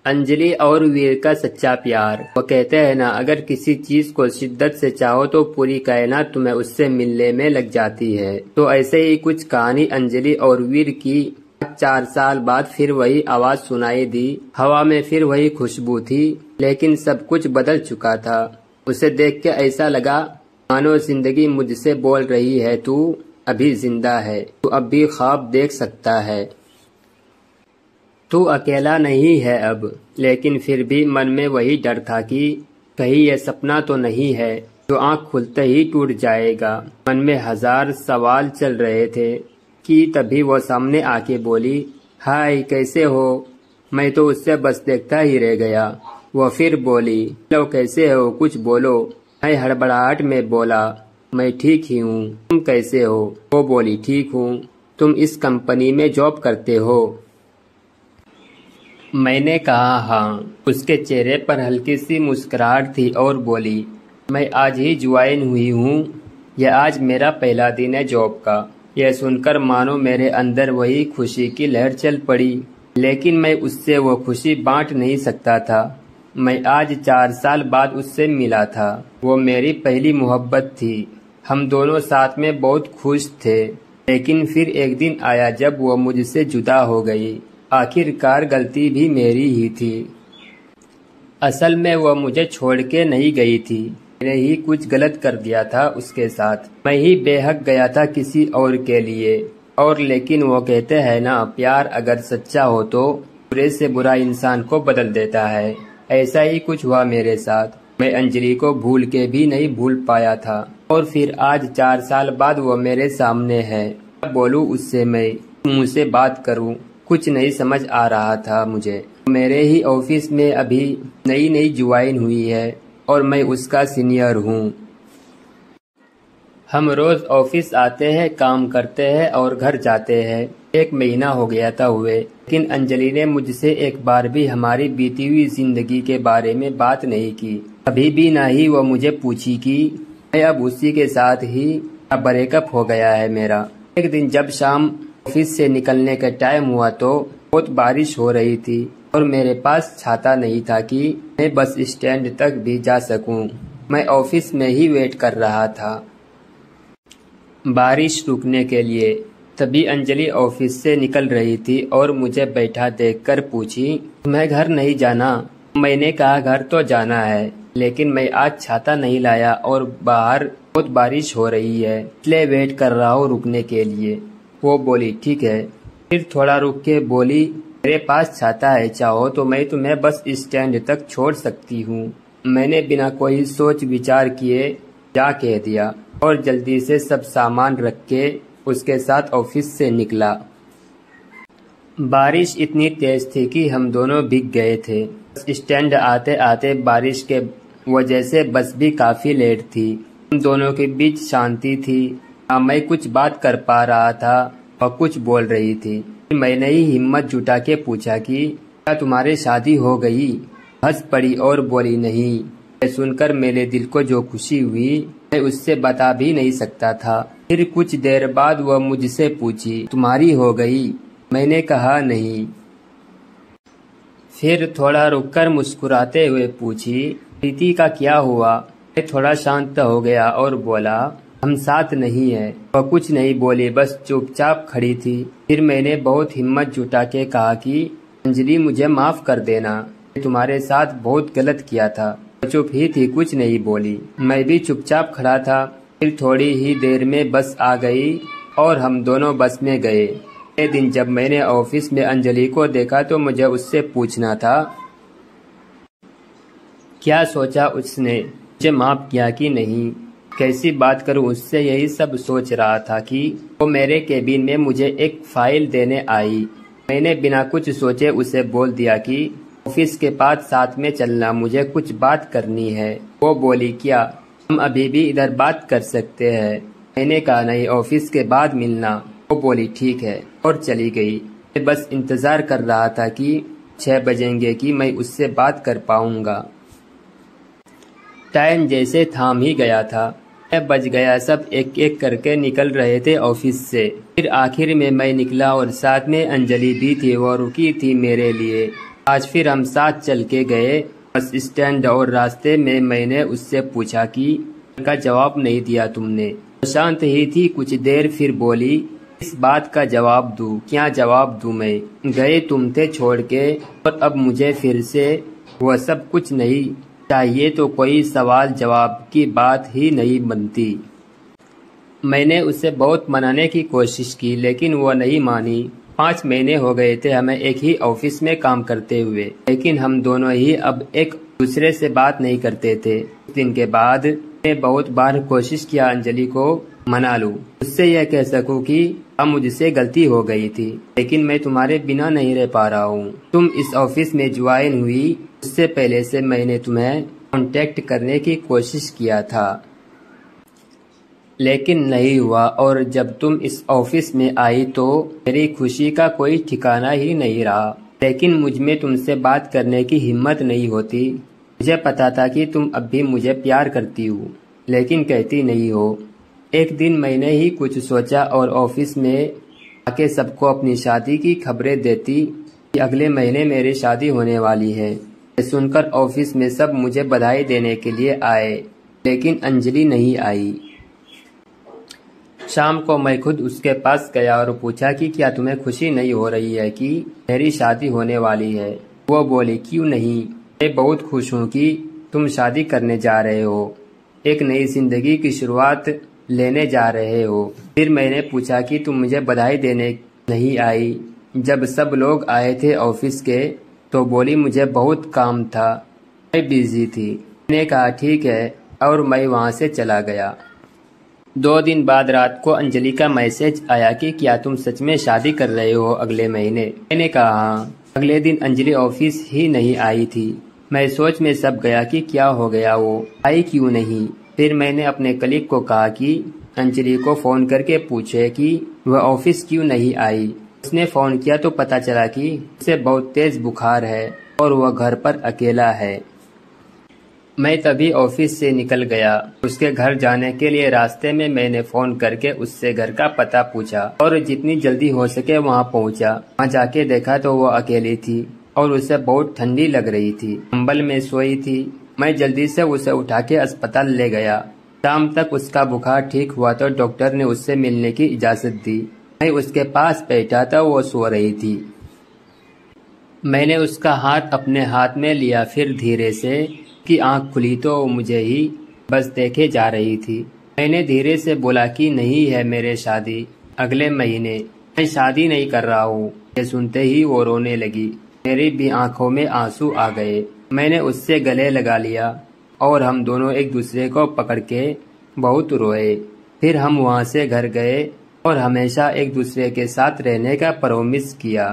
अंजलि और वीर का सच्चा प्यार। वो कहते हैं ना, अगर किसी चीज को शिद्दत से चाहो तो पूरी कायनात तुम्हें उससे मिलने में लग जाती है। तो ऐसे ही कुछ कहानी अंजलि और वीर की। 4 साल बाद फिर वही आवाज सुनाई दी। हवा में फिर वही खुशबू थी, लेकिन सब कुछ बदल चुका था। उसे देख के ऐसा लगा मानो जिंदगी मुझसे बोल रही है, तू अभी जिंदा है, तू अब भी ख्वाब देख सकता है, तू अकेला नहीं है अब। लेकिन फिर भी मन में वही डर था कि कहीं यह सपना तो नहीं है जो आंख खुलते ही टूट जाएगा। मन में 1000 सवाल चल रहे थे कि तभी वो सामने आके बोली, हाय कैसे हो। मैं तो उससे बस देखता ही रह गया। वो फिर बोली, लो कैसे हो, कुछ बोलो। मैं हड़बड़ाहट में बोला, मैं ठीक ही हूँ, तुम कैसे हो। वो बोली, ठीक हूँ, तुम इस कंपनी में जॉब करते हो। मैंने कहा हाँ। उसके चेहरे पर हल्की सी मुस्कुराहट थी और बोली, मैं आज ही ज्वाइन हुई हूँ, यह आज मेरा पहला दिन है जॉब का। यह सुनकर मानो मेरे अंदर वही खुशी की लहर चल पड़ी, लेकिन मैं उससे वो खुशी बांट नहीं सकता था। मैं आज 4 साल बाद उससे मिला था। वो मेरी पहली मोहब्बत थी। हम दोनों साथ में बहुत खुश थे, लेकिन फिर एक दिन आया जब वो मुझसे जुदा हो गई। आखिरकार गलती भी मेरी ही थी। असल में वो मुझे छोड़ के नहीं गई थी, मैंने ही कुछ गलत कर दिया था उसके साथ। मैं ही बेहक गया था किसी और के लिए। और लेकिन वो कहते हैं ना, प्यार अगर सच्चा हो तो बुरे से बुरा इंसान को बदल देता है। ऐसा ही कुछ हुआ मेरे साथ। मैं अंजलि को भूल के भी नहीं भूल पाया था, और फिर आज 4 साल बाद वो मेरे सामने है। क्या बोलूं उससे, मैं मुझसे बात करूं, कुछ नहीं समझ आ रहा था मुझे। मेरे ही ऑफिस में अभी नई नई ज्वाइन हुई है और मैं उसका सीनियर हूँ। हम रोज ऑफिस आते हैं, काम करते हैं और घर जाते हैं। 1 महीना हो गया था हुए, लेकिन अंजलि ने मुझसे एक बार भी हमारी बीती हुई जिंदगी के बारे में बात नहीं की। कभी भी ना ही वो मुझे पूछी कि मैं अब उसी के साथ ही ब्रेकअप हो गया है मेरा। एक दिन जब शाम ऑफिस से निकलने का टाइम हुआ तो बहुत बारिश हो रही थी और मेरे पास छाता नहीं था कि मैं बस स्टैंड तक भी जा सकूं। मैं ऑफिस में ही वेट कर रहा था बारिश रुकने के लिए। तभी अंजलि ऑफिस से निकल रही थी और मुझे बैठा देखकर पूछी, तुम्हें घर नहीं जाना। मैंने कहा घर तो जाना है, लेकिन मैं आज छाता नहीं लाया और बाहर बहुत बारिश हो रही है, इसलिए वेट कर रहा हूँ रुकने के लिए। वो बोली, ठीक है। फिर थोड़ा रुक के बोली, मेरे पास छाता है, चाहो तो मैं तुम्हें बस स्टैंड तक छोड़ सकती हूँ। मैंने बिना कोई सोच विचार किए जा कह दिया और जल्दी से सब सामान रख के उसके साथ ऑफिस से निकला। बारिश इतनी तेज थी कि हम दोनों भीग गए थे। स्टैंड आते आते बारिश के वजह से बस भी काफी लेट थी। हम दोनों के बीच शांति थी। मैं कुछ बात कर पा रहा था और कुछ बोल रही थी। मैंने ही हिम्मत जुटा के पूछा कि क्या तुम्हारी शादी हो गई। हंस पड़ी और बोली, नहीं। सुनकर मेरे दिल को जो खुशी हुई मैं उससे बता भी नहीं सकता था। फिर कुछ देर बाद वह मुझसे पूछी, तुम्हारी हो गई। मैंने कहा नहीं। फिर थोड़ा रुककर मुस्कुराते हुए पूछी, प्रीति का क्या हुआ। मैं थोड़ा शांत हो गया और बोला, हम साथ नहीं है। वह कुछ नहीं बोली, बस चुपचाप खड़ी थी। फिर मैंने बहुत हिम्मत जुटा के कहा कि अंजलि मुझे माफ कर देना, मैं तुम्हारे साथ बहुत गलत किया था। वह चुप ही थी, कुछ नहीं बोली। मैं भी चुपचाप खड़ा था। फिर थोड़ी ही देर में बस आ गई और हम दोनों बस में गए। एक दिन जब मैंने ऑफिस में अंजलि को देखा तो मुझे उससे पूछना था क्या सोचा उसने, मुझे माफ किया कि नहीं, कैसी बात करूं उससे, यही सब सोच रहा था कि वो मेरे केबिन में मुझे एक फाइल देने आई। मैंने बिना कुछ सोचे उसे बोल दिया कि ऑफिस के बाद साथ में चलना, मुझे कुछ बात करनी है। वो बोली, क्या हम अभी भी इधर बात कर सकते हैं। मैंने कहा नहीं, ऑफिस के बाद मिलना। वो बोली ठीक है और चली गई। मैं बस इंतजार कर रहा था कि 6 बजेंगे कि मैं उससे बात कर पाऊंगा। टाइम जैसे थाम ही गया था। 6 बज गया, सब एक एक करके निकल रहे थे ऑफिस से। फिर आखिर में मैं निकला और साथ में अंजलि भी थी, वो रुकी थी मेरे लिए। आज फिर हम साथ चल के गए बस स्टैंड और रास्ते में मैंने उससे पूछा कि का जवाब नहीं दिया तुमने। शांत ही थी कुछ देर, फिर बोली, इस बात का जवाब दूं? क्या जवाब दूं मैं? गए तुम थे छोड़ के, और अब मुझे फिर से वह सब कुछ नहीं चाहिए, तो कोई सवाल जवाब की बात ही नहीं बनती। मैंने उसे बहुत मनाने की कोशिश की, लेकिन वह नहीं मानी। 5 महीने हो गए थे हमें एक ही ऑफिस में काम करते हुए, लेकिन हम दोनों ही अब एक दूसरे से बात नहीं करते थे। कुछ दिन के बाद मैंने बहुत बार कोशिश किया अंजलि को मना लूं, उससे यह कह सकूं कि अब मुझसे गलती हो गई थी, लेकिन मैं तुम्हारे बिना नहीं रह पा रहा हूँ। तुम इस ऑफिस में ज्वाइन हुई उससे पहले से मैंने तुम्हें कांटेक्ट करने की कोशिश किया था, लेकिन नहीं हुआ, और जब तुम इस ऑफिस में आई तो मेरी खुशी का कोई ठिकाना ही नहीं रहा। लेकिन मुझ में तुमसे बात करने की हिम्मत नहीं होती। मुझे पता था कि तुम अब भी मुझे प्यार करती हो, लेकिन कहती नहीं हो। एक दिन मैंने ही कुछ सोचा और ऑफिस में आके सबको अपनी शादी की खबरें देती कि अगले महीने मेरी शादी होने वाली है। ये सुनकर ऑफिस में सब मुझे बधाई देने के लिए आए, लेकिन अंजलि नहीं आई। शाम को मैं खुद उसके पास गया और पूछा कि क्या तुम्हें खुशी नहीं हो रही है कि मेरी शादी होने वाली है? वो बोली, क्यों नहीं, मैं बहुत खुश हूँ कि तुम शादी करने जा रहे हो, एक नई जिंदगी की शुरुआत लेने जा रहे हो। फिर मैंने पूछा कि तुम मुझे बधाई देने नहीं आई जब सब लोग आए थे ऑफिस के? तो बोली, मुझे बहुत काम था, मैं बिजी थी। मैंने कहा ठीक है, और मैं वहाँ से चला गया। 2 दिन बाद रात को अंजलि का मैसेज आया कि क्या तुम सच में शादी कर रहे हो अगले महीने? मैंने कहा हाँ। अगले दिन अंजलि ऑफिस ही नहीं आई थी। मैं सोच में सब गया कि क्या हो गया, वो आई क्यों नहीं। फिर मैंने अपने कलीग को कहा कि अंजलि को फोन करके पूछे कि वह ऑफिस क्यों नहीं आई। उसने फोन किया तो पता चला कि उसे बहुत तेज बुखार है और वह घर पर अकेला है। मैं तभी ऑफिस से निकल गया। उसके घर जाने के लिए रास्ते में मैंने फोन करके उससे घर का पता पूछा और जितनी जल्दी हो सके वहां पहुंचा। वहां जाके देखा तो वो अकेली थी और उसे बहुत ठंडी लग रही थी, कंबल में सोई थी। मैं जल्दी से उसे उठा के अस्पताल ले गया। शाम तक उसका बुखार ठीक हुआ तो डॉक्टर ने उससे मिलने की इजाजत दी। मैं उसके पास बैठा था, वो सो रही थी। मैंने उसका हाथ अपने हाथ में लिया, फिर धीरे से की आंख खुली तो मुझे ही बस देखे जा रही थी। मैंने धीरे से बोला कि नहीं है मेरे शादी अगले महीने, मैं शादी नहीं कर रहा हूँ। ये सुनते ही वो रोने लगी। मेरी भी आंखों में आंसू आ गए। मैंने उससे गले लगा लिया और हम दोनों एक दूसरे को पकड़ के बहुत रोए। फिर हम वहाँ से घर गए और हमेशा एक दूसरे के साथ रहने का प्रॉमिस किया।